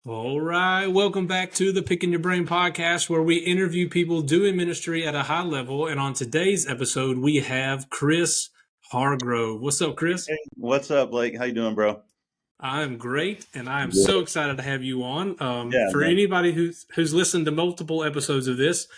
All right. Welcome back to the Picking Your Brain podcast, where we interview people doing ministry at a high level. And on today's episode, we have Chris Hargrove. What's up, Chris? Hey, what's up, Blake? How you doing, bro? I'm great, and I am so Good. excited to have you on. Yeah, For man. anybody who's listened to multiple episodes of this,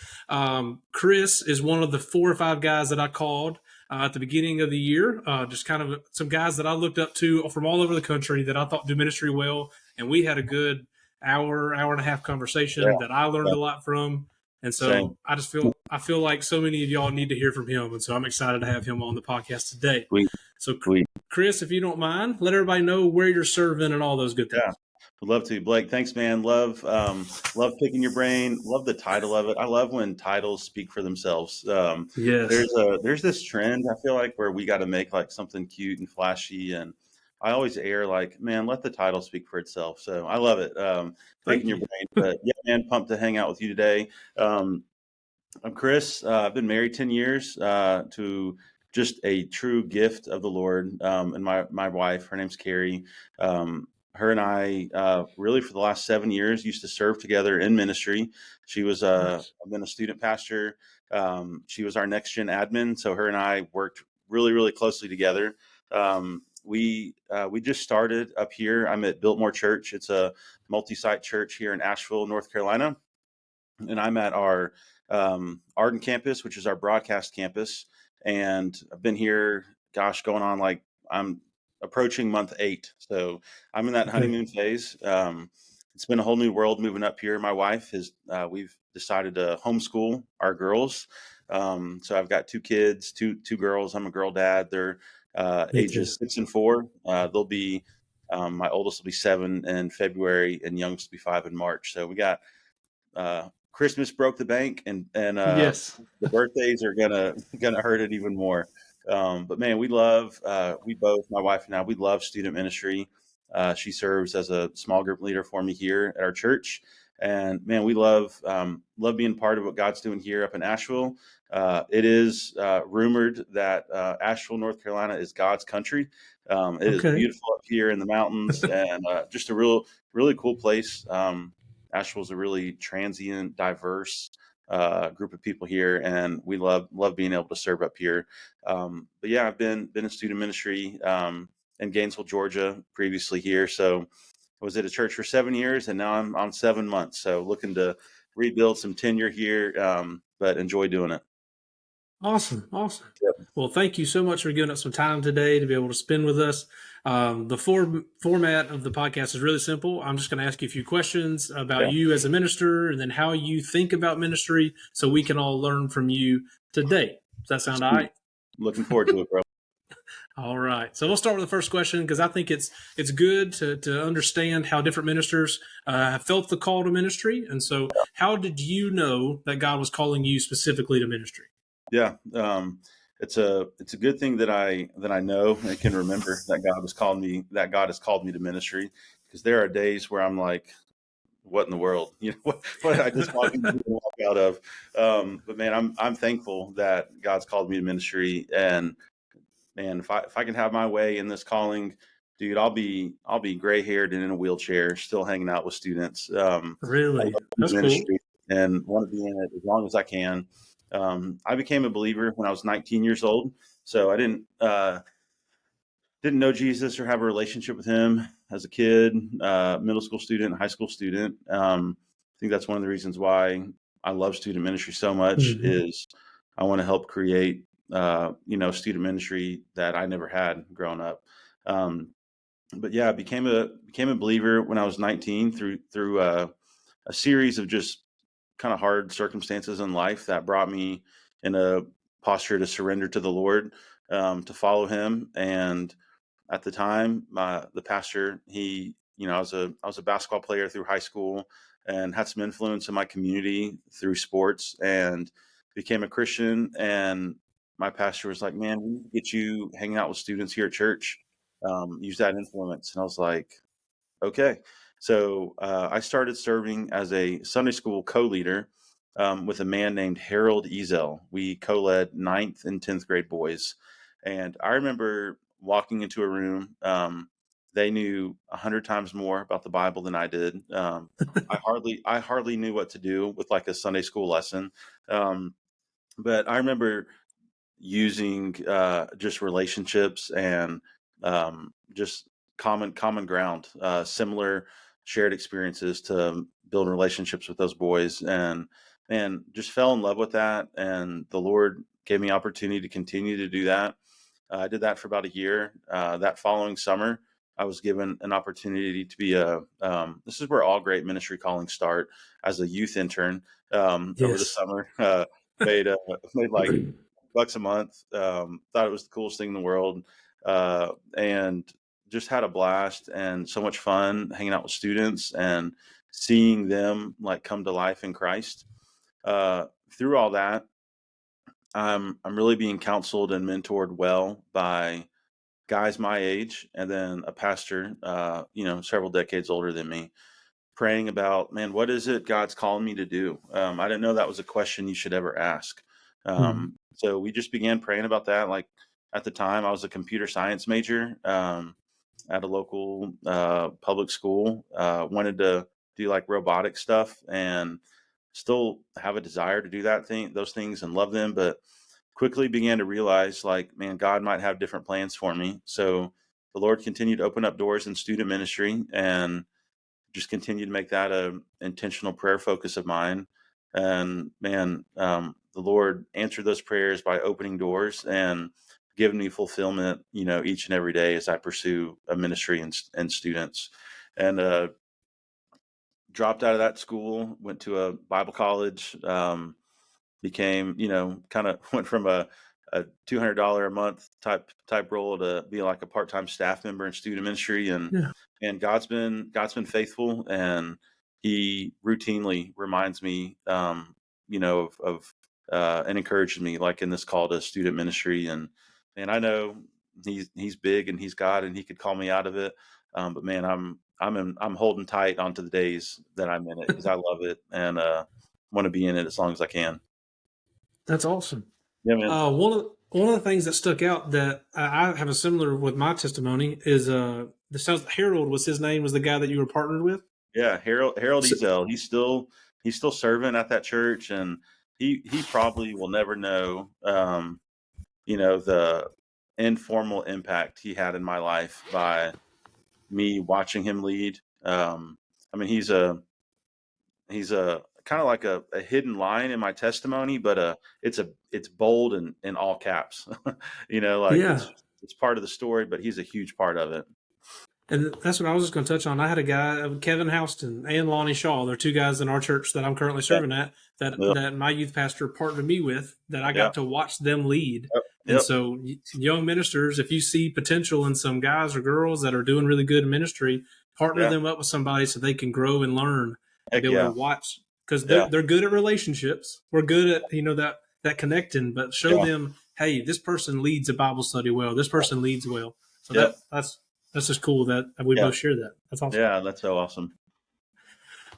Chris is one of the 4 or 5 guys that I called at the beginning of the year. Just kind of some guys that I looked up to from all over the country that I thought do ministry well, and we had a good hour and a half Yeah, conversation that I learned yeah, a lot from. And same. so I feel like so many of y'all need to hear from him, and so I'm excited to have him on the podcast today. Sweet, So, sweet. Chris, if you don't mind, let everybody know where you're serving and all those good Yeah, things. would love to, Blake. Thanks, man. Love picking your brain. Love the title of it. I love when titles speak for themselves. Yes. There's this trend I feel like where we got to make like something cute and flashy, and I always err like, man, let the title speak for itself. So I love it. Picking Thank your you. brain, but yeah, man, pumped to hang out with you today. Um, I'm Chris. I've been married 10 years to just a true gift of the Lord. And my wife, her name's Carrie. Her and I, really for the last 7 years, used to serve together in ministry. Nice. I've been a student pastor. She was our next gen admin. So her and I worked really, really closely together. We just started up here. I'm at Biltmore Church. It's a multi-site church here in Asheville, North Carolina, and I'm at our Arden campus, which is our broadcast campus. And I've been here, gosh, going on like I'm approaching month 8. So I'm in that Okay. honeymoon phase. It's been a whole new world moving up here. My wife we've decided to homeschool our girls. So I've got 2 kids, two girls. I'm a girl dad. They're Me too. ages 6 and 4. They'll be my oldest will be 7 in February, and youngest will be 5 in March. So we got Christmas broke the bank, and Yes. the birthdays are gonna hurt it even more. But man, we both, my wife and I, we love student ministry. She serves as a small group leader for me here at our church, and man, we love being part of what God's doing here up in Asheville. It is rumored that Asheville, North Carolina, is God's country. It is Okay. beautiful up here in the mountains, and just a really cool place. Asheville's a really transient, diverse group of people here, and we love being able to serve up here. But yeah, I've been in student ministry in Gainesville, Georgia, previously here. So I was at a church for 7 years, and now I'm on 7 months. So looking to rebuild some tenure here, but enjoy doing it. Awesome. Awesome. Yep. Well, thank you so much for giving us some time today to be able to spend with us. The format of the podcast is really simple. I'm just going to ask you a few questions about Yeah. you as a minister and then how you think about ministry so we can all learn from you today. Does that sound all Sweet. right? Looking forward to it, bro. All right. So we'll start with the first question because I think it's good to understand how different ministers have felt the call to ministry. And so, how did you know that God was calling you specifically to ministry? Yeah. It's a good thing that I know and can remember that God has called me to ministry, because there are days where I'm like, what in the world? What I just walk out of. But man, I'm thankful that God's called me to ministry, and man, if I can have my way in this calling, dude, I'll be gray haired and in a wheelchair, still hanging out with students. I Really? love That's cool. ministry and want to be in it as long as I can. I became a believer when I was 19 years old, so I didn't know Jesus or have a relationship with him as a kid, middle school student, high school student. I think that's one of the reasons why I love student ministry so much Hmm. is I want to help create, student ministry that I never had growing up. Um, but yeah, I became a believer when I was 19 through a series of just kind of hard circumstances in life that brought me in a posture to surrender to the Lord, to follow Him. And at the time, the pastor, I was a basketball player through high school and had some influence in my community through sports, and became a Christian. And my pastor was like, "Man, we need to get you hanging out with students here at church. Use that influence." And I was like, "Okay." So I started serving as a Sunday school co-leader with a man named Harold Ezel. We co-led ninth and 10th grade boys, and I remember walking into a room they knew 100 times more about the Bible than I did. I hardly knew what to do with like a Sunday school lesson. Um, but I remember using just relationships and just common ground, similar shared experiences to build relationships with those boys, and just fell in love with that. And the Lord gave me opportunity to continue to do that. I did that for about a year. That following summer, I was given an opportunity to be a. This is where all great ministry callings start, as a youth intern over the Yes. summer. Made made like bucks a month. Thought it was the coolest thing in the world, and just had a blast and so much fun hanging out with students and seeing them like come to life in Christ. Through all that, I'm really being counseled and mentored well by guys my age, and then a pastor, several decades older than me, praying about, man, what is it God's calling me to do? I didn't know that was a question you should ever ask. Mhm. So we just began praying about that. Like at the time, I was a computer science major at a local public school. Wanted to do like robotic stuff, and still have a desire to do those things, and love them, but quickly began to realize, like, man, God might have different plans for me. So the Lord continued to open up doors in student ministry, and just continue to make that a intentional prayer focus of mine. And man, the Lord answered those prayers by opening doors and giving me fulfillment, each and every day as I pursue a ministry and students. And dropped out of that school, went to a Bible college, became, kind of went from a $200 a month type role to be like a part-time staff member in student ministry. Yeah. And God's been faithful, and he routinely reminds me, of and encourages me, like in this call to student ministry. And I know he's big and he's God, and he could call me out of it. But man, I'm holding tight onto the days that I'm in it, because I love it, and want to be in it as long as I can. That's awesome. Yeah, man. One of the things that stuck out that I have a similar with my testimony is the sounds Harold was his name, was the guy that you were partnered with. Yeah, Harold So, Ezel. He's still serving at that church, and he probably will never know, the informal impact he had in my life by me watching him lead. I mean, he's a kind of like a hidden line in my testimony, but it's bold and in all caps. Like yeah, it's part of the story, but he's a huge part of it. and that's what I was just going to touch on. I had a guy, Kevin Houston and Lonnie Shaw. They're two guys in our church that I'm currently Yeah, serving at, that yeah, that my youth pastor partnered me with, that I yeah, got to watch them lead. yep, And yep, so, young ministers, if you see potential in some guys or girls that are doing really good in ministry, partner yeah. them up with somebody so they can grow and learn and be Heck able to yeah, watch, because they're yeah, they're good at relationships. We're good at that connecting, but show yeah, them, hey, this person leads a Bible study well. This person leads well. So yep, that's just cool that we yeah, both share that. That's awesome. yeah. That's so awesome.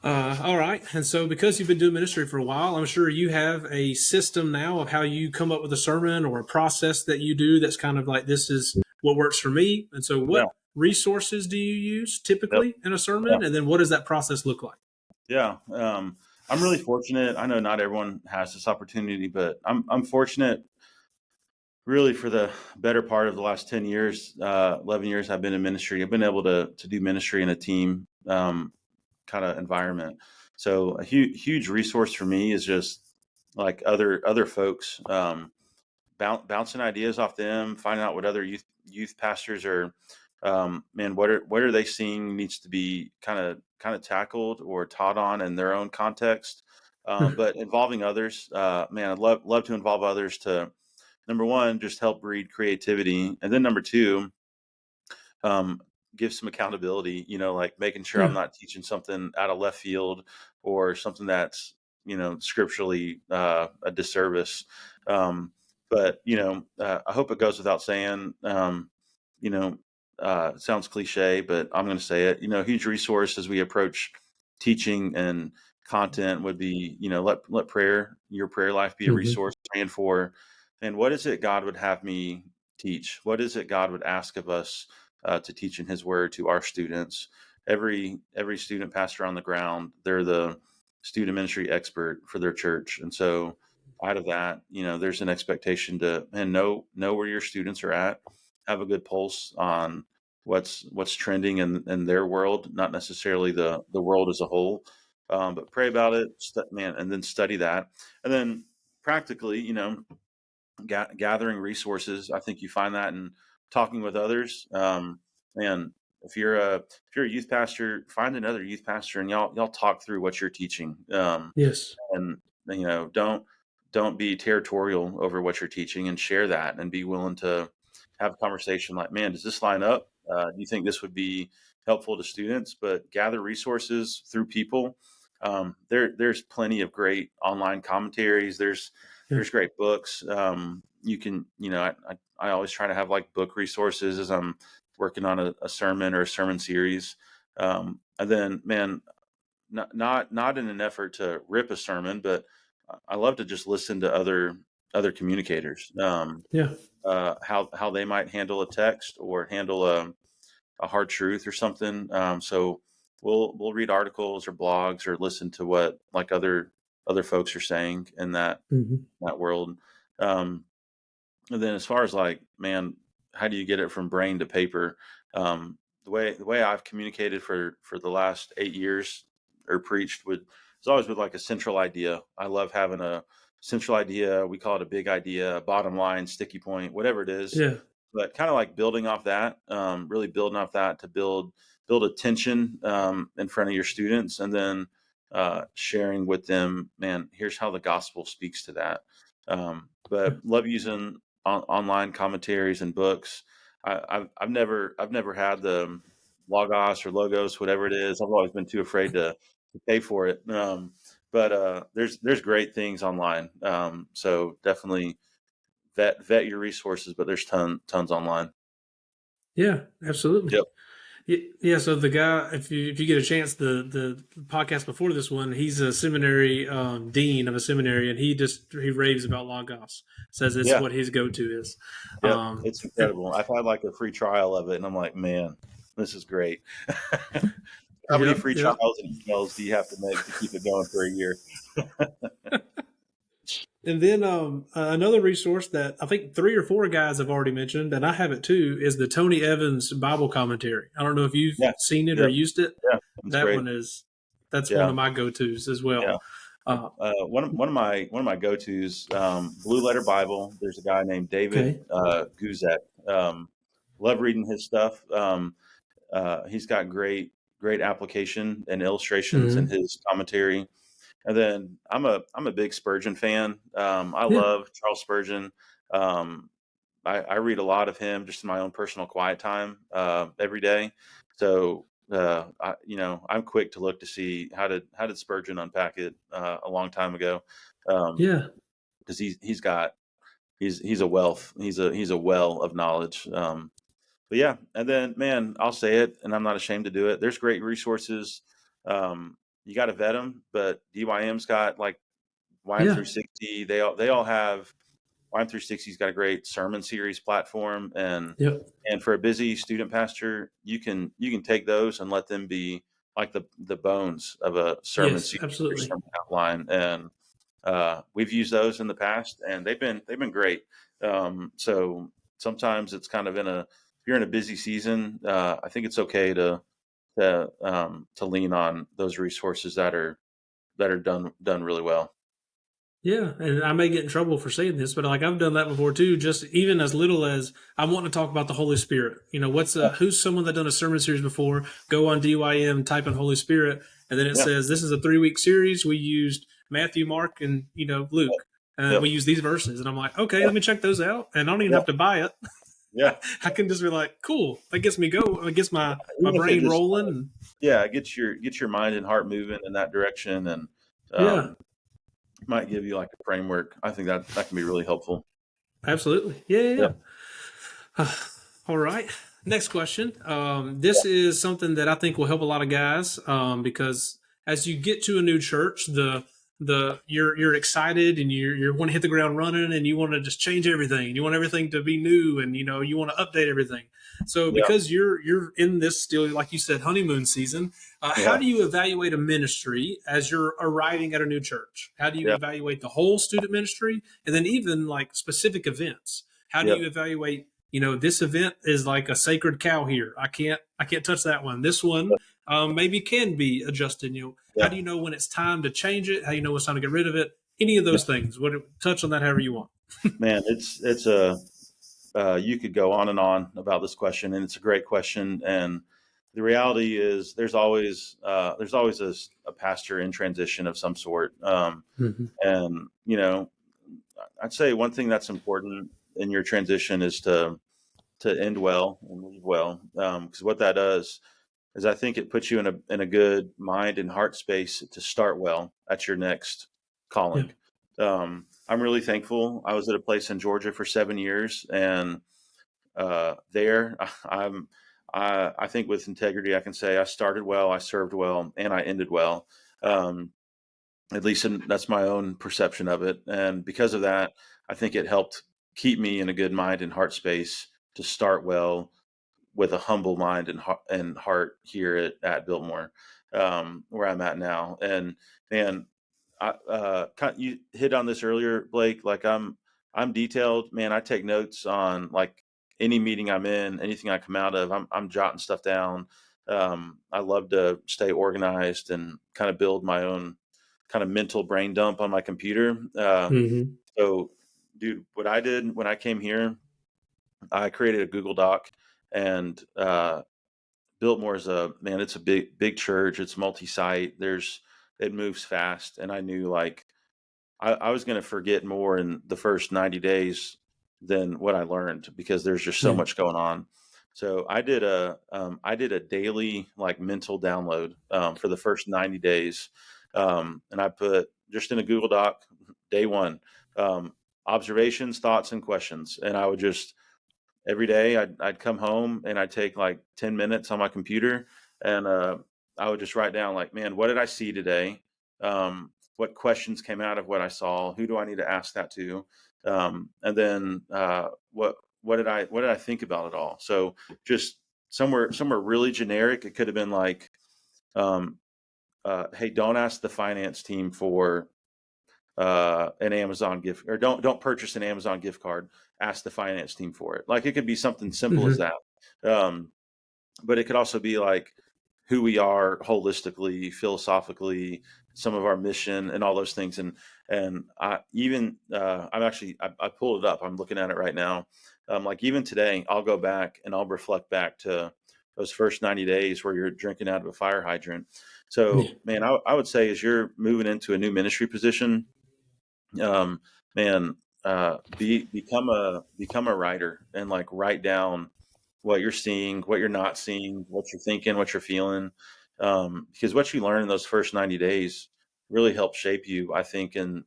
All right. And so, because you've been doing ministry for a while, I'm sure you have a system now of how you come up with a sermon, or a process that you do that's kind of like, this is what works for me. And so, Yeah, what resources do you use yep, typically in a yeah, sermon? And then, what does that process look like? yeah. I'm really fortunate. I know not everyone has this opportunity, but I'm fortunate. Really, for the better part of the last 10 years, 11 years, I've been in ministry. I've been able to do ministry in a team kind of environment. So a huge resource for me is just like other folks, bouncing ideas off them, finding out what other youth pastors are. Man, what are they seeing needs to be kind of tackled or taught on in their own context, but involving others. Man, I'd love to involve others to, number one, just help breed creativity, and then number two, um, give some accountability, like making sure I'm Yeah. not teaching something out of left field, or something that's, scripturally a disservice. But, I hope it goes without saying, you know, it sounds cliche, but I'm going to say it, huge resource as we approach teaching and content would be, let your prayer life be a Mhm. resource, praying for, and what is it God would have me teach? What is it God would ask of us to teaching His Word to our students. Every student pastor on the ground, they're the student ministry expert for their church, and so out of that, there's an expectation to and know where your students are at, have a good pulse on what's trending in their world, not necessarily the world as a whole, but pray about it, man, and then study that, and then practically, gathering resources. I think you find that in talking with others. And if you're a youth pastor, find another youth pastor, and y'all talk through what you're teaching. Yes. And don't be territorial over what you're teaching, and share that, and be willing to have a conversation like, man, does this line up? Do you think this would be helpful to students? But gather resources through people. There's plenty of great online commentaries. Yeah. There's great books. You can, I always try to have like book resources as I'm working on a sermon or a sermon series. And then, man, not in an effort to rip a sermon, but I love to just listen to other communicators, Yeah. how they might handle a text or handle a hard truth or something. So we'll read articles or blogs or listen to what like other folks are saying in Hmm. that world. Um, and then as far as like, man, how do you get it from brain to paper? The way I've communicated for the last 8 years or preached is always with like a central idea. I love having a central idea. We call it a big idea, a bottom line, sticky point, whatever it is. Yeah. But kind of like building off that, really building off that to build attention in front of your students, and then sharing with them, man, here's how the gospel speaks to that. Yeah. But love using online commentaries and books. I've never had the logos or logos, whatever it is. I've always been too afraid to pay for it. But there's great things online. So definitely vet your resources, but there's tons online. Yeah. Absolutely. Yep. Yeah, so the guy, if you get a chance, the podcast before this one, he's a seminary dean of a seminary, and he raves about Logos. Says it's Yeah. what his go to is. Yep. It's And incredible. I've had like a free trial of it, and I'm like, man, this is great. How many yep, free yep. trials and emails do you have to make to keep it going for a year? And then another resource that I think 3 or 4 guys have already mentioned, and I have it too, is the Tony Evans Bible commentary. I don't know if you've Yeah. seen it or Yep. used it. Yeah. That's That great. one is that's one Yeah. of my go tos as well. Yeah. One of my go-tos, Blue Letter Bible. There's a guy named David Okay. Guzek. Love reading his stuff. He's got great application and illustrations in Hmm. his commentary. And then I'm a big Spurgeon fan. I Yeah. love Charles Spurgeon. Um, I read a lot of him just in my own personal quiet time every day. So I'm quick to look to see how did Spurgeon unpack it a long time ago, Yeah. because he's a wealth. He's a well of knowledge. But yeah, and then man, I'll say it, and I'm not ashamed to do it. There's great resources. You got to vet them, but DYM's got like YM Yeah. through 60. They all have. YM through 60's got a great sermon series platform, Yep. and for a busy student pastor, you can take those and let them be like the bones of a sermon Yes. series or Absolutely. sermon outline. And we've used those in the past, and they've been great. So sometimes it's kind of if you're in a busy season, I think it's okay to lean on those resources that are done really well. Yeah, and I may get in trouble for saying this, but like I've done that before too. Just even as little as I want to talk about the Holy Spirit. What's who's someone that done a sermon series before? Go on DYM, type in Holy Spirit, and then it Yeah. says this is a 3-week series. We used Matthew, Mark, and Luke. Yep. We use these verses, and I'm like, okay, let Yep. me check those out, and I don't even Yep. have to buy it. Yeah. I can just be like, cool, that gets me go. It gets my Even if it brain just rolling. yeah, get your mind and heart moving in that direction, and Yeah, um, might give you like a framework. I think that can be really helpful. absolutely. Yeah, yeah, Yep. yeah. All right. Next question. This is something that I think will help a lot of guys because as you get to a new church, you're excited and you want to hit the ground running and you want to just change everything. You want everything to be new and you want to update everything. So Yeah. because you're in this still, like you said, honeymoon season, how Yeah. do you evaluate a ministry as you're arriving at a new church? How do you Yeah. evaluate the whole student ministry, and then even like specific events? How do Yep. you evaluate? This event is like a sacred cow here. I can't touch that one. This one maybe can be adjusted. How Yeah. do you know when it's time to change it? How do you know when it's time to get rid of it? Any of Yeah. those things. What touch on that however you want. Man, it's a you could go on and on about this question, and it's a great question. And the reality is, there's always a pastor in transition of some sort. Mm-hmm. And I'd say one thing that's important in your transition is to end well and leave well, because what that does is I think it puts you in a good mind and heart space to start well at your next Yeah. calling. I'm really thankful. I was at a place in Georgia for 7 years, and there I think with integrity I can say I started well, I served well, and I ended well. Um, at least that's my own perception of it, and because of that, I think it helped keep me in a good mind and heart space to start well with a humble mind and heart here at Biltmore, where I'm at now. And man, you hit on this earlier, Blake. Like I'm detailed, man. I take notes on like any meeting I'm in, anything I come out of. I'm jotting stuff down. I love to stay organized and kind of build my own kind of mental brain dump on my computer. Mm-hmm. So, dude, what I did when I came here, I created a Google Doc, and Biltmore is it's a big church. It's multi-site. It moves fast, and I knew like I was going to forget more in the first 90 days than what I learned because there's just so Yeah. much going on. So I did a daily like mental download for the first 90 days, and I put just in a Google Doc day one, observations, thoughts, and questions, and I would just every day I'd come home and I'd take like 10 minutes on my computer, and I would just write down like, man, what did I see today? What questions came out of what I saw? Who do I need to ask that to? And then what did I think about it all? So just somewhere really generic. It could have been like, um, hey, don't ask the finance team for an Amazon gift, or don't purchase an Amazon gift card. Ask the finance team for it. Like it could be something simple as Mm-hmm. that, um, but it could also be like who we are holistically, philosophically, some of our mission, and all those things. And I pulled it up. I'm looking at it right now. Like even today, I'll go back and I'll reflect back to those first 90 days where you're drinking out of a fire hydrant. Yeah. So, man, I would say as you're moving into a new ministry position, um, man, become a writer and like write down what you're seeing, what you're not seeing, what you're thinking, what you're feeling, because what you learn in those first 90 days really helps shape you, I think, in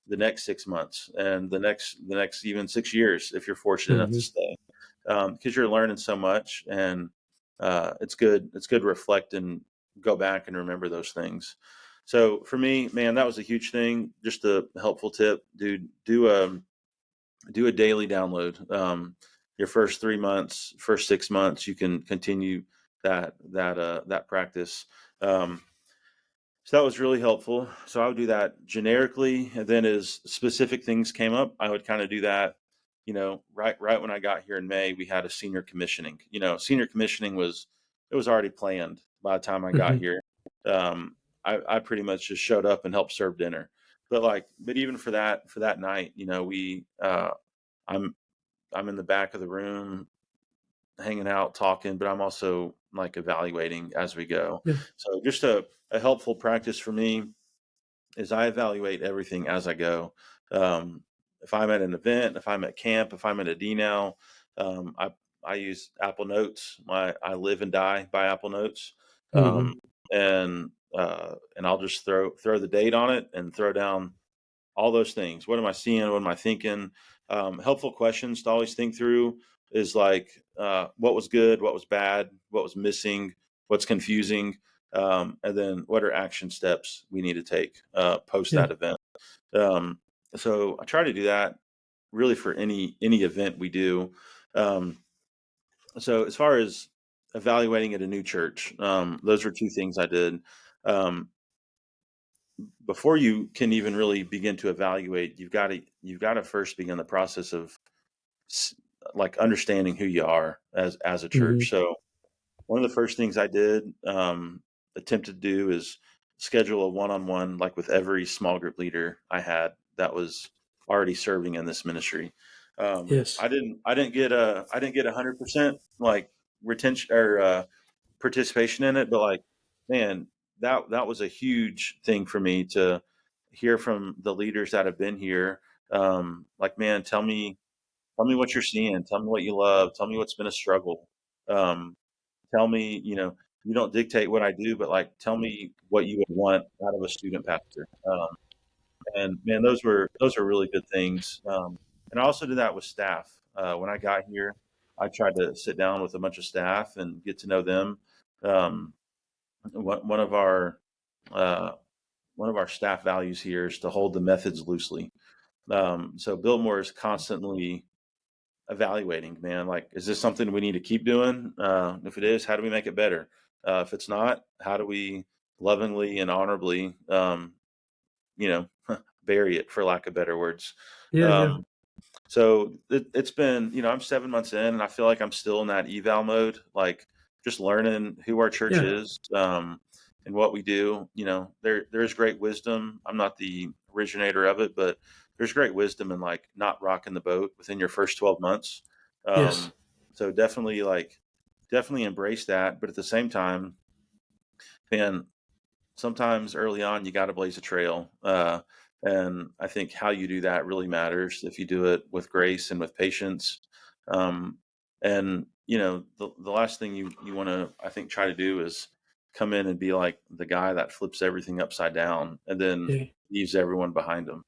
the next 6 months and the next even 6 years if you're fortunate enough to Mm-hmm. stay, because you're learning so much, and it's good to reflect and go back and remember those things. So for me, man, that was a huge thing. Just a helpful tip, dude. Do a daily download. Your first 3 months, first 6 months, you can continue that practice. Um, so that was really helpful. So I would do that generically, and then as specific things came up, I would kind of do that. Right when I got here in May, we had a senior commissioning. Senior commissioning was already planned by the time I got Mm-hmm. here. Um, I pretty much just showed up and helped serve dinner. But even for that night, I'm I'm in the back of the room hanging out, talking, but I'm also like evaluating as we go. Yeah. So just a helpful practice for me is I evaluate everything as I go. Um, if I'm at an event, if I'm at camp, if I'm at a DNow, I use Apple Notes. I live and die by Apple Notes, Mm-hmm. um, and I'll just throw the date on it and throw down all those things. What am I seeing? What am I thinking? Helpful questions to always think through is like, what was good, what was bad, what was missing, what's confusing. and then what are action steps we need to take post Yeah. that event. Um, so I try to do that really for any event we do. Um, so as far as evaluating at a new church, those were two things I did. Um, Before you can even really begin to evaluate, you've got to first begin the process of s- like understanding who you are as a Hmm. church. So one of the first things I did, attempted to do, is schedule a one-on-one, like with every small group leader I had that was already serving in this ministry. Yes. I didn't get 100% like retention or participation in it, but like, man, that was a huge thing for me to hear from the leaders that have been here. Like, man, tell me what you're seeing. Tell me what you love. Tell me what's been a struggle. Um, Tell me, you don't dictate what I do, but like, tell me what you would want out of a student pastor. And man, those were really good things. And I also did that with staff. When I got here, I tried to sit down with a bunch of staff and get to know them. Um, one of our uh, one of our staff values here is to hold the methods loosely. So Biltmore is constantly evaluating, man, like, is this something we need to keep doing? If it is, how do we make it better? If it's not, how do we lovingly and honorably, you know, bury it, for lack of better words? Yeah. Yeah. Um, so it's been, I'm 7 months in, and I feel like I'm still in that eval mode, like just learning who our church Yeah. is, and what we do. There's great wisdom. I'm not the originator of it, but there's great wisdom in like not rocking the boat within your first 12 months. Yes. Um, so definitely embrace that. But at the same time, man, sometimes early on you got to blaze a trail, and I think how you do that really matters. If you do it with grace and with patience, um, and the last thing you want to, I think, try to do is come in and be like the guy that flips everything upside down and then Yeah. leaves everyone behind him.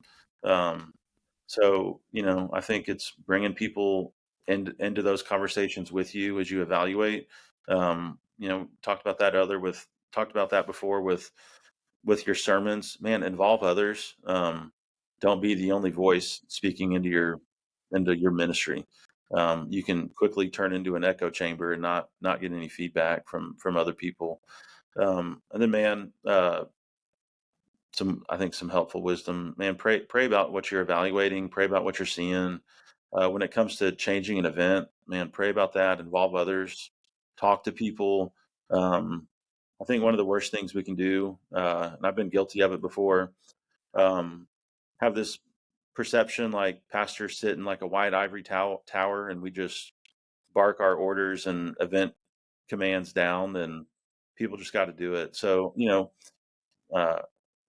So I think it's bringing people into those conversations with you as you evaluate. Talked about that before with your sermons. Man, involve others. Don't be the only voice speaking into your ministry. You can quickly turn into an echo chamber and not get any feedback from other people. And then, man, some helpful wisdom. Man, pray about what you're evaluating. Pray about what you're seeing. When it comes to changing an event, man, pray about that. Involve others. Talk to people. Um, I think one of the worst things we can do, and I've been guilty of it before, um, have this perception like pastors sit in like a white ivory tower and we just bark our orders and event commands down, and people just got to do it. So, uh,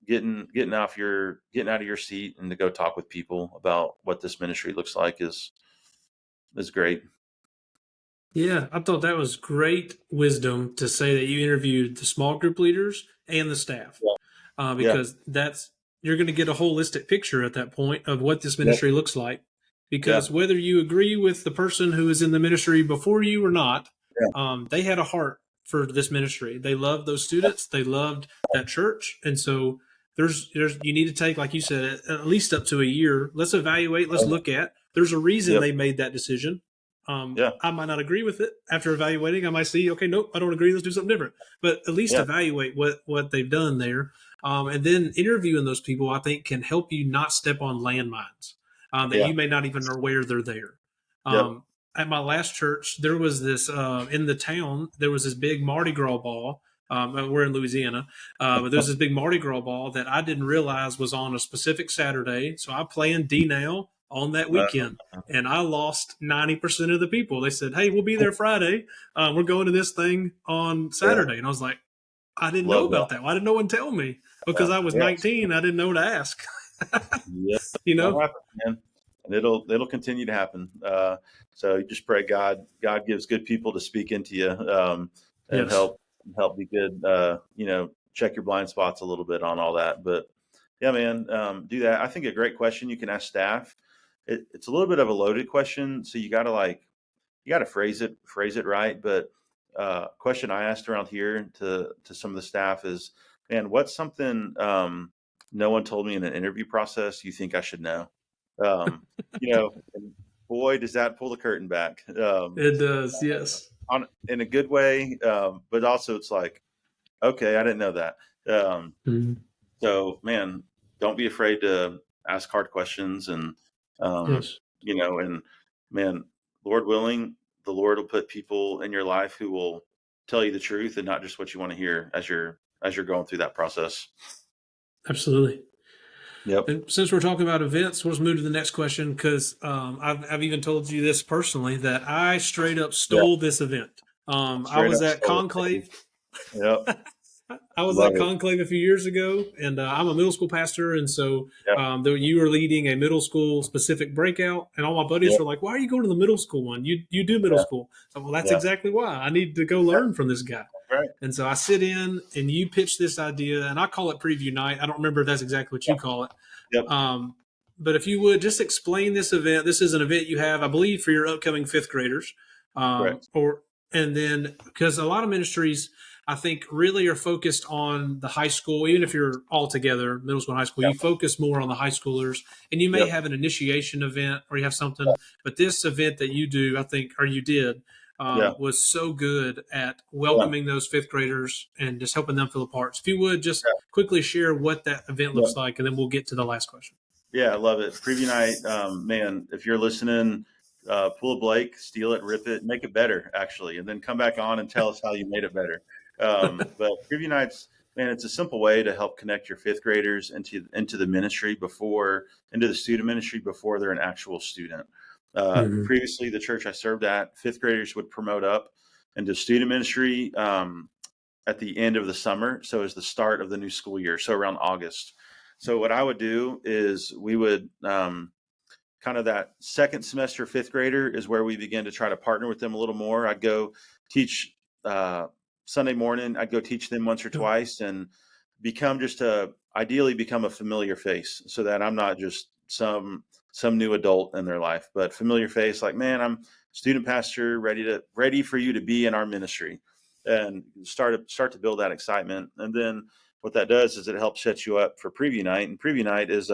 getting out of your seat and to go talk with people about what this ministry looks like is great. Yeah, I thought that was great wisdom to say that you interviewed the small group leaders and the staff, Yeah. Yeah. because you're going to get a holistic picture at that point of what this Yep. ministry looks like. Yeah. Because whether you agree with the person who is in the ministry before you or not, Yeah. they had a heart for this ministry. They loved those students. They loved that church, and so there's you need to take, like you said, at least up to a year. Let's evaluate. Let's look at. There's a reason Yep. they made that decision. Yeah. I might not agree with it after evaluating. I might see, okay, nope, I don't agree. Let's do something different. But at least Yeah. evaluate what they've done there, and then interviewing those people, I think, can help you not step on landmines that Yeah. you may not even know where they're there. Yep. Um, at my last church, there was this in the town. There was this big Mardi Gras ball. We're in Louisiana, but there was this big Mardi Gras ball that I didn't realize was on a specific Saturday. So I planned D now on that Uh, weekend, and I lost 90% of the people. They said, "Hey, we'll be there Friday. We're going to this thing on yeah. Saturday," and I was like, "I didn't know Love that. about that. Why didn't no one tell me?" Because I was Yeah. 19. I didn't know to ask. Yeah. you That know? happens, man. And it'll continue to happen. So you just pray God gives good people to speak into you, and Yes. help be good. Check your blind spots a little bit on all that. But yeah, man, do that. I think a great question you can ask staff. It's a little bit of a loaded question, so you got to phrase it right. But question I asked around here to some of the staff is, man, what's something no one told me in an interview process you think I should know? Um, and boy, does that pull the curtain back. It does, yes. In a good way, but also it's like, okay, I didn't know that. Um, Mhm. so, man, don't be afraid to ask hard questions, and um, Yes. and man, Lord willing, the Lord will put people in your life who will tell you the truth and not just what you want to hear as you're going through that process. Absolutely. Yep. And since we're talking about events, let's move to the next question because I've even told you this personally that I straight up Yeah. stole this event. I Straight was up at stole it. Conclave. Yep. I was Love at it. Conclave a few years ago, and I'm a middle school pastor, and so Yep. though you were leading a middle school specific breakout, and all my buddies Yep. were like, "Why are you going to the middle school one? You do middle Yeah. school." So, well, that's Yeah. exactly why I need to go learn from this guy. Right. And so I sit in, and you pitch this idea, and I call it preview night. I don't remember if that's exactly what you call it. Yep. Um, but if you would just explain this event, this is an event you have, I believe, for your upcoming fifth graders, Correct. and then because a lot of ministries, I think, really are focused on the high school. Even if you're all together, middle school and high school, you Yep. focus more on the high schoolers, and you may Yep. have an initiation event or you have something. But this event that you do, I think, or you did, Yeah. was so good at Yeah. welcoming those fifth graders and just helping them feel a part. So if you would just quickly share what that event Yeah. looks like, and then we'll get to the last question. Yeah, I love it. Preview night, man, if you're listening, pull a Blake, steal it, rip it, make it better, actually, and then come back on and tell us how you made it better. But preview nights, man, it's a simple way to help connect your fifth graders into the ministry into the student ministry before they're an actual student. Mhm. Previously, the church I served at, fifth graders would promote up into student ministry at the end of the summer. So it's the start of the new school year. So around August. So what I would do is we would kind of that second semester fifth grader is where we begin to try to partner with them a little more. I'd go teach uh, Sunday morning. I'd go teach them once or twice and ideally become a familiar face so that I'm not just some new adult in their life, but familiar face like, man, I'm student pastor, ready for you to be in our ministry, and start to build that excitement. And then what that does is it helps set you up for preview night. And preview night is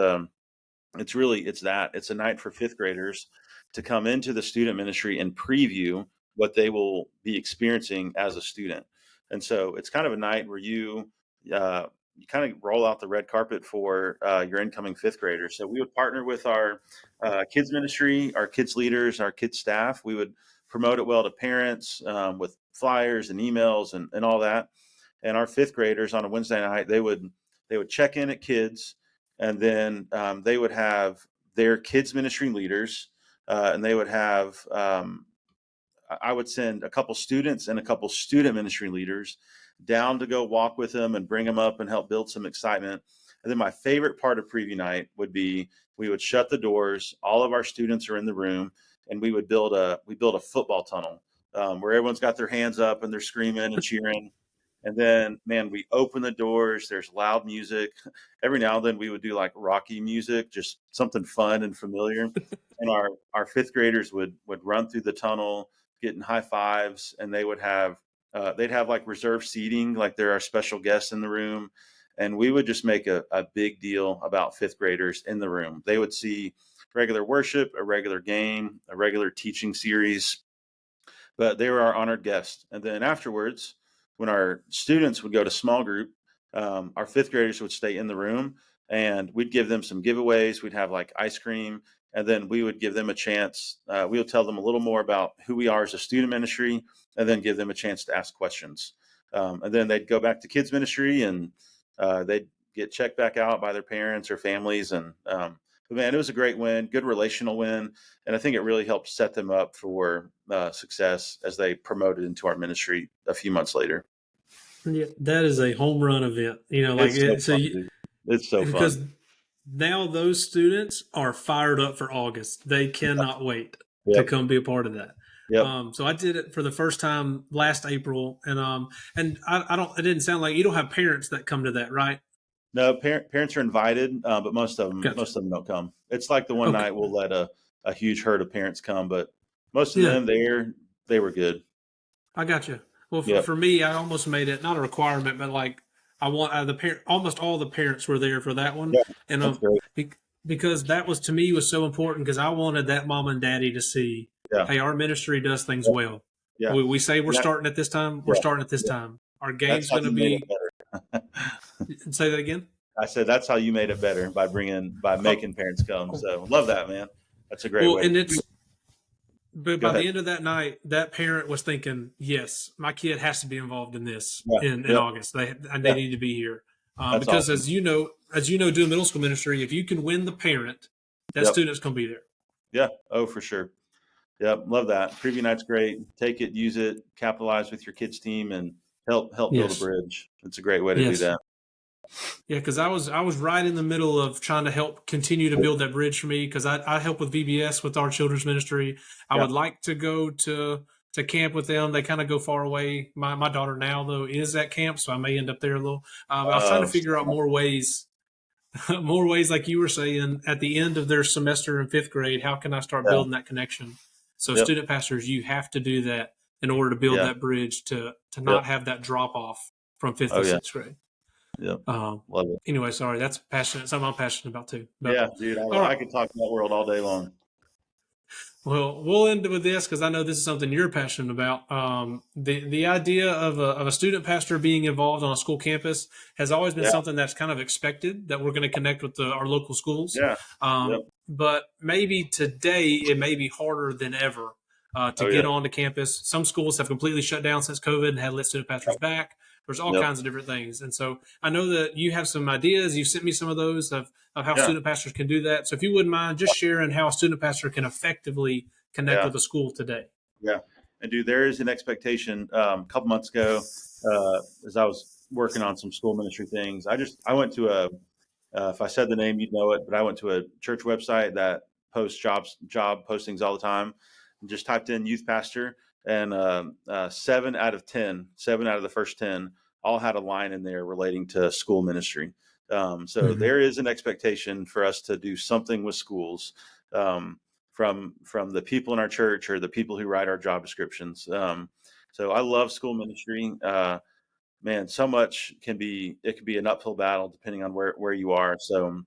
it's a night for fifth graders to come into the student ministry and preview what they will be experiencing as a student. And so it's kind of a night where you kind of roll out the red carpet for your incoming fifth graders. So we would partner with our kids ministry, our kids leaders, our kids staff. We would promote it well to parents with flyers and emails and all that. And our fifth graders on a Wednesday night, they would check in at kids, and then they would have their kids ministry leaders, and they would have I would send a couple students and a couple student ministry leaders down to go walk with them and bring them up and help build some excitement. And then my favorite part of preview night would be we would shut the doors. All of our students are in the room, and we build a football tunnel where everyone's got their hands up and they're screaming and cheering. And then, man, we open the doors. There's loud music. Every now and then, we would do like Rocky music, just something fun and familiar. And our fifth graders would run through the tunnel, getting high fives, and they'd have like reserved seating, like there are special guests in the room. And we would just make a big deal about fifth graders in the room. They would see regular worship, a regular game, a regular teaching series, but they were our honored guests. And then afterwards, when our students would go to small group, our fifth graders would stay in the room, and we'd give them some giveaways. We'd have like ice cream, and then we would give them a chance. We would tell them a little more about who we are as a student ministry, and then give them a chance to ask questions. And then they'd go back to kids ministry, and they'd get checked back out by their parents or families. And but man, it was a great win, good relational win, and I think it really helped set them up for success as they promoted into our ministry a few months later. Yeah, that is a home run event. It's so fun, dude. It's so because fun. now those students are fired up for August. They cannot wait to Yep. come be a part of that. Yep. So I did it for the first time last April, and I don't. It didn't sound like you don't have parents that come to that, right? No, parents are invited, but Gotcha. most of them don't come. It's like the one Okay. night we'll let a huge herd of parents come, but most of Yeah, them they were good. I got you. Well, Yep. for me, I almost made it not a requirement, but like I want the parent. Almost all the parents were there for that one, Yeah. and That's great. because that was to me was so important because I wanted that mom and daddy to see, Yeah. hey, our ministry does things Yeah. well. Yeah. We say we're Yeah. starting at this time, we're Yeah. starting at this Yeah. time. Our That's game's how going to you made it be. better. Say that again. I said that's how you made it better by Oh, making parents come. So love that, man. That's a great well, way to and it's but go by ahead. the end of that night, that parent was thinking, "Yes, my kid has to be involved in this Yeah. in Yep. August. They Yeah. need to be here That's because awesome. as you know, doing middle school ministry, if you can win the parent, that Yep. student's going to be there." Yeah. Oh, for sure. Yep. Love that. Preview night's great. Take it, use it, capitalize with your kids' team, and help build a Yes. bridge. It's a great way to do Yes. that. Yeah, because I was right in the middle of trying to help continue to build that bridge for me because I help with VBS with our children's ministry. I Yeah. would like to go to camp with them. They kind of go far away. My daughter now though is at camp, so I may end up there a little. But I was trying to Oh, figure out more ways, more ways like you were saying at the end of their semester in fifth grade. How can I start yeah. building that connection? So Yep. student pastors, you have to do that in order to build Yeah. that bridge to Yep. not have that drop off from fifth Oh, to yeah. sixth grade. Yep. Um, Love it. anyway, sorry, that's passionate. Something I'm passionate about too. But Yeah, dude. all right, I could talk that world all day long. well, we'll end with this because I know this is something you're passionate about. The idea of a student pastor being involved on a school campus has always been Yeah. something that's kind of expected that we're going to connect with our local schools. Yeah. Yep. But maybe today it may be harder than ever to Oh, get yeah. onto campus. Some schools have completely shut down since COVID and had let student pastors back. There's all Yep. kinds of different things. And so I know that you have some ideas. You sent me some of those of how Yeah. student pastors can do that. So if you wouldn't mind just sharing how a student pastor can effectively connect Yeah. with a school today. Yeah. And dude, there is an expectation. A couple months ago, as I was working on some school ministry things, I went to if I said the name, you'd know it, but I went to a church website that posts job postings all the time, and just typed in youth pastor, and 7 out of the first 10 all had a line in there relating to school ministry. So Mm-hmm. there is an expectation for us to do something with schools. From the people in our church or the people who write our job descriptions. So I love school ministry. Man, so much it can be an uphill battle depending on where you are. So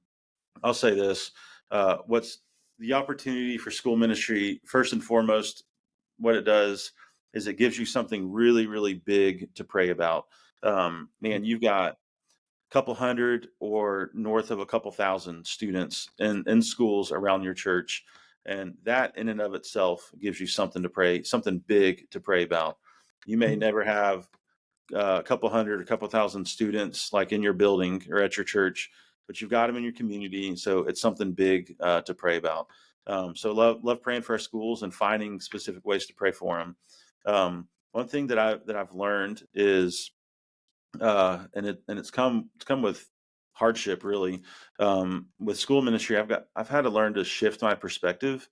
I'll say this: what's the opportunity for school ministry? First and foremost, what it does is it gives you something really, really big to pray about. Man, you've got couple hundred or north of a couple thousand students in schools around your church. And that in and of itself gives you something to pray, something big to pray about. You may never have a couple hundred, a couple thousand students like in your building or at your church, but you've got them in your community. So it's something big to pray about. So love praying for our schools and finding specific ways to pray for them. One thing that I've learned is it's come with hardship really. With school ministry, I've had to learn to shift my perspective.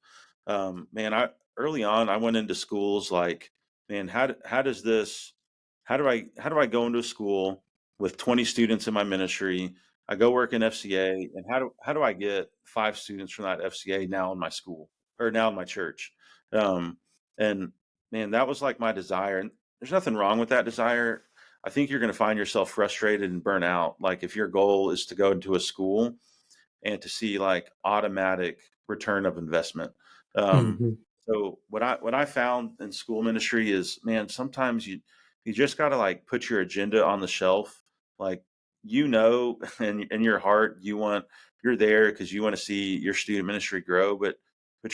Man, I early on I went into schools like, man, how do I go into a school with 20 students in my ministry? I go work in FCA, and how do I get 5 students from that FCA now in my school or now in my church? Um, and man, that was like my desire, and there's nothing wrong with that desire. I think you're going to find yourself frustrated and burn out. Like if your goal is to go into a school and to see like automatic return of investment. Um, Mm-hmm. so what I found in school ministry is, man, sometimes you just got to like put your agenda on the shelf. Like, in your heart, you're there because you want to see your student ministry grow, but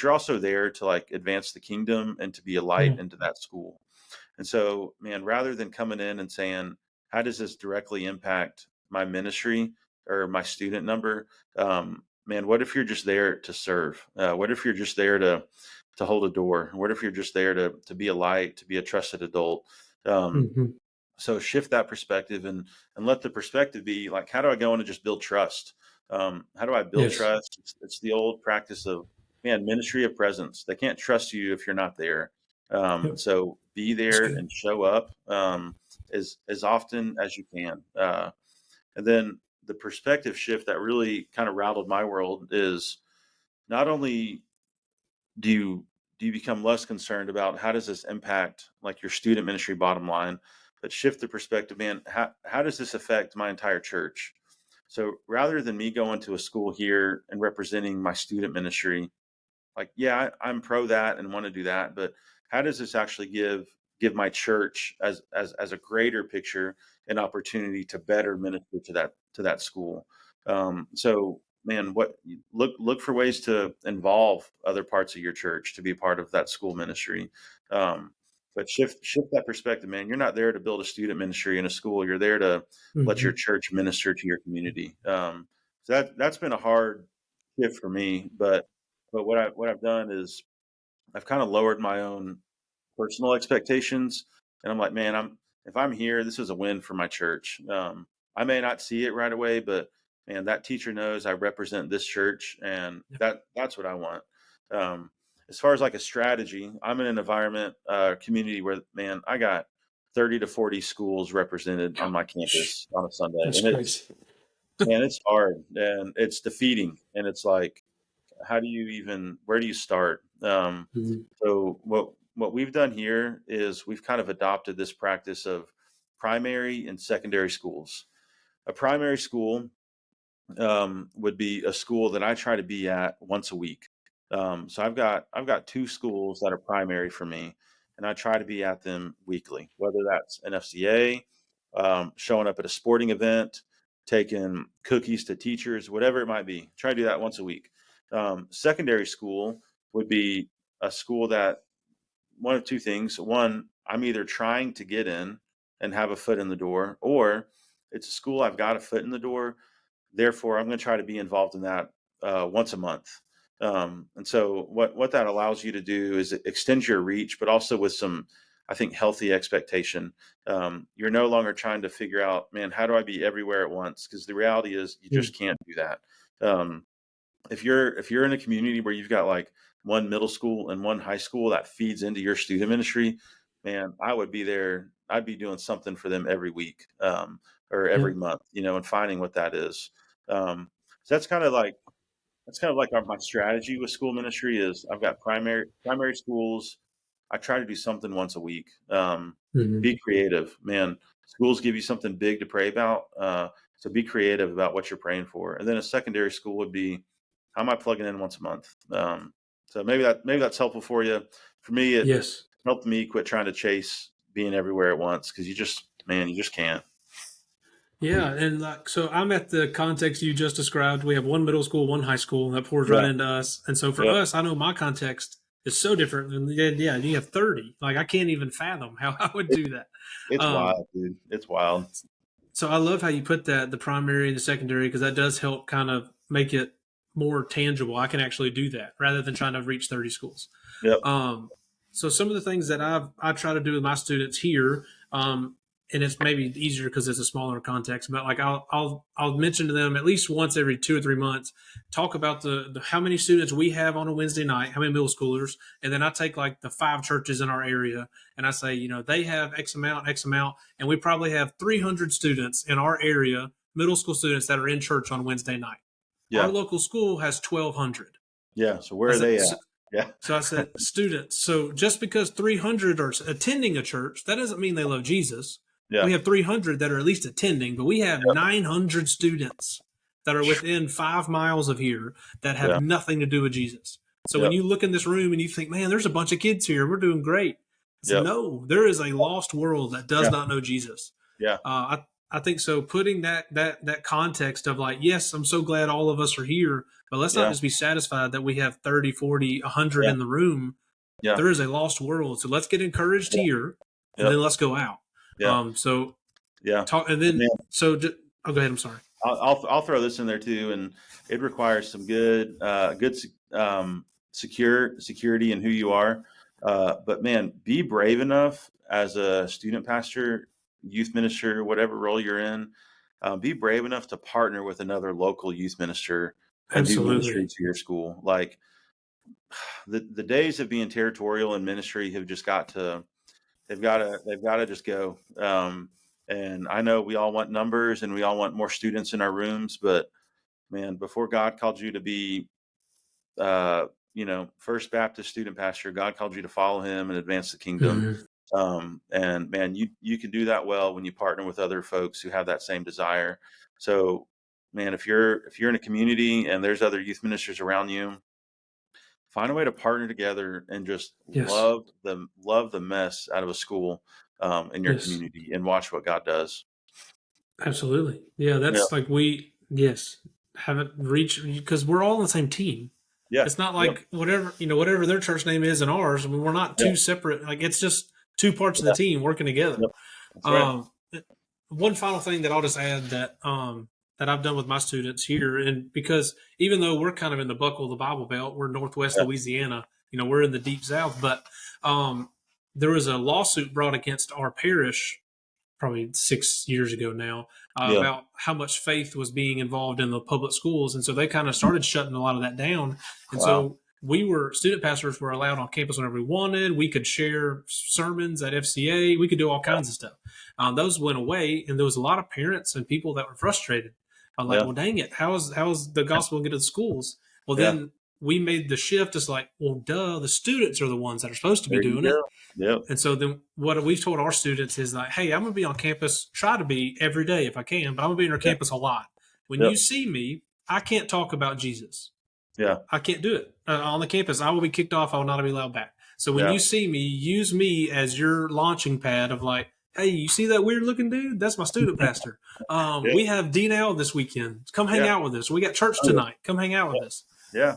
you're also there to like advance the kingdom and to be a light Yeah. into that school. And so, man, rather than coming in and saying, how does this directly impact my ministry or my student number? Man, what if you're just there to serve? What if you're just there to hold a door? What if you're just there to be a light, to be a trusted adult? Um, Mm-hmm. so shift that perspective and let the perspective be like, how do I go in and just build trust? How do I build Yes. trust? It's the old practice of, man, ministry of presence. They can't trust you if you're not there. Yep. So be That's there good. and show up as often as you can. And then the perspective shift that really kind of rattled my world is not only do you do you become less concerned about how does this impact like your student ministry bottom line, but shift the perspective, man, how does this affect my entire church? So rather than me going to a school here and representing my student ministry, like, yeah, I'm pro that and want to do that, but how does this actually give my church as a greater picture an opportunity to better minister to that school? So, man, look for ways to involve other parts of your church to be part of that school ministry. Um, but shift that perspective, man. You're not there to build a student ministry in a school. You're there to let your Mhm. church minister to your community. So that's been a hard shift for me, but what I've done is I've kind of lowered my own personal expectations, and I'm like, man, if I'm here, this is a win for my church. I may not see it right away, but man, that teacher knows I represent this church, and Yeah. that's what I want. Um, as far as like a strategy, I'm in an environment, community where, man, I got 30 to 40 schools represented on my campus on a Sunday, That's and crazy. it's hard and it's defeating, and it's like, how do you even where do you start? Mhm. So what we've done here is we've kind of adopted this practice of primary and secondary schools. A primary school, would be a school that I try to be at once a week. So I've got two schools that are primary for me, and I try to be at them weekly, whether that's an FCA, showing up at a sporting event, taking cookies to teachers, whatever it might be. Try to do that once a week. Secondary school would be a school that one of two things. One, I'm either trying to get in and have a foot in the door, or it's a school I've got a foot in the door. Therefore, I'm going to try to be involved in that once a month. And so, what that allows you to do is it extends your reach, but also with some, I think, healthy expectation. You're no longer trying to figure out, man, how do I be everywhere at once? Because the reality is, you Mm. just can't do that. Um, if you're in a community where you've got like one middle school and one high school that feeds into your student ministry, man, I would be there. I'd be doing something for them every week, or Yeah. every month, and finding what that is. So that's kind of like my strategy with school ministry is I've got primary schools. I try to do something once a week. Mhm. Be creative, man. Schools give you something big to pray about, so be creative about what you're praying for. And then a secondary school would be, how am I plugging in once a month? So maybe that's helpful for you. For me, it Yes. helped me quit trying to chase being everywhere at once, because you just can't. Yeah, and like so, I'm at the context you just described. We have one middle school, one high school, and that pours right Yeah. into us. And so for Yep. us, I know my context is so different than yeah. You have 30. Like I can't even fathom how I would It, do that. it's Um, wild, dude. It's wild. so I love how you put that the primary and the secondary because that does help kind of make it more tangible. I can actually do that rather than trying to reach 30 schools. Yep. Um, so some of the things that I try to do with my students here, and it's maybe easier because it's a smaller context, but like I'll mention to them at least once every 2 or 3 months, talk about the how many students we have on a Wednesday night, how many middle schoolers, and then I take like the 5 churches in our area and I say, they have X amount, and we probably have 300 students in our area, middle school students that are in church on Wednesday night. Our Yeah. local school has 1,200. Yeah. So where I are said, they at? Yeah. so I said, students. So just because 300 are attending a church, that doesn't mean they love Jesus. Yeah. We have 300 that are at least attending, but we have Yep. 900 students that are within 5 miles of here that have Yeah. nothing to do with Jesus. So when Yep. you look in this room and you think, man, there's a bunch of kids here, we're doing great. I said, Yep. no, there is a lost world that does Yeah. not know Jesus. Yeah. I think so. Putting that context of like, yes, I'm so glad all of us are here, but let's not Yeah. just be satisfied that we have 30, 40, 100 Yeah. in the room. Yeah. There is a lost world. So let's get encouraged Yeah. here, and then Yep. let's go out. Yeah. So Yeah. talk, and And then man, oh, go ahead. I'm sorry. I'll throw this in there too, and it requires some good security in who you are. But man, be brave enough as a student pastor, youth minister, whatever role you're in. Be brave enough to partner with another local youth minister and do Absolutely. ministry to your school. Like the days of being territorial in ministry have just got to they've got to just go. And I know we all want numbers and we all want more students in our rooms, but man, before God called you to be First Baptist student pastor. God called you to follow him and advance the kingdom. Mhm. And man, you can do that well when you partner with other folks who have that same desire. So, man, if you're in a community and there's other youth ministers around you, find a way to partner together and just Yes. love the mess out of a school in your Yes. community and watch what God does. Absolutely. Yeah, Yeah, that's like yes, haven't reached because we're all on the same team. yeah, It's not yeah, like whatever their church name is and ours. I mean, we're not yeah, two separate. Like it's just two parts of the yeah, team working together. yeah. That's right. Um, One final thing that I'll just add that I've done with my students here, and because even though we're kind of in the buckle of the Bible Belt, we're Northwest Yeah, Louisiana. We're in the deep South, but um, there was a lawsuit brought against our parish probably 6 years ago now yeah. about how much faith was being involved in the public schools, and so they kind of started shutting a lot of that down. And Wow. so student pastors were allowed on campus whenever we wanted. We could share sermons at FCA. We could do all kinds of stuff. Those went away, and there was a lot of parents and people that were frustrated. Like, Yeah, well, dang it, how's the gospel get to the schools? Well, yeah. then we made the shift. It's like, well, duh, the students are the ones that are supposed to be There you doing it. go. Yep. And so then what we've told our students is like, hey, I'm going to be on campus, try to be every day if I can, but I'm going to be on our Yeah. campus a lot. When Yep. you see me, I can't talk about Jesus. Yeah. I can't do it. On the campus, I will be kicked off. I will not be allowed back. So when Yeah. you see me, use me as your launching pad of like, hey, you see that weird looking dude? That's my student pastor. Yeah. We have D&L this weekend. Come hang Yeah. out with us. We got church Oh, yeah. tonight. Come hang out with us. Yeah.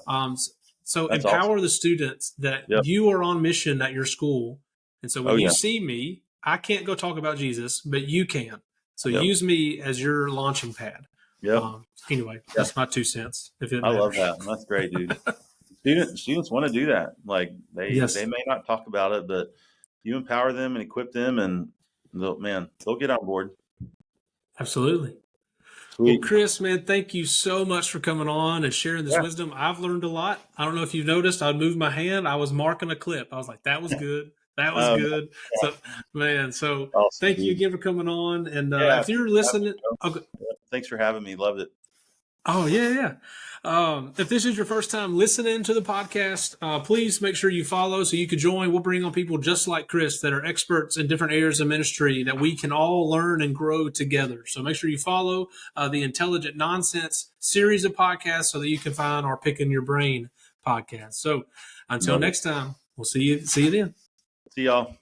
So That's empower awesome. the students that Yep. you are on mission at your school. And so when Oh, you yeah. see me, I can't go talk about Jesus, but you can. So Yep. use me as your launching pad. Yep. Anyway, that's my 2 cents. If it I love matters. that. That's great, dude. Students want to do that. Like Yes, they may not talk about it, but you empower them and equip them, and they'll get on board. absolutely. Well, Sweet. Chris, man, thank you so much for coming on and sharing this Yeah. wisdom. I've learned a lot. I don't know if you've noticed, I moved my hand. I was marking a clip. I was like, that was good. That was Um, good. So, man, so awesome, thank you dude. again for coming on. And Yeah. if you're listening, Thanks for having me. Loved it. oh, yeah. If this is your first time listening to the podcast, please make sure you follow so you can join. We'll bring on people just like Chris that are experts in different areas of ministry that we can all learn and grow together. So make sure you follow the Intelligent Nonsense series of podcasts so that you can find our Picking Your Brain podcast. So until Love it. next time, we'll see you then. See y'all.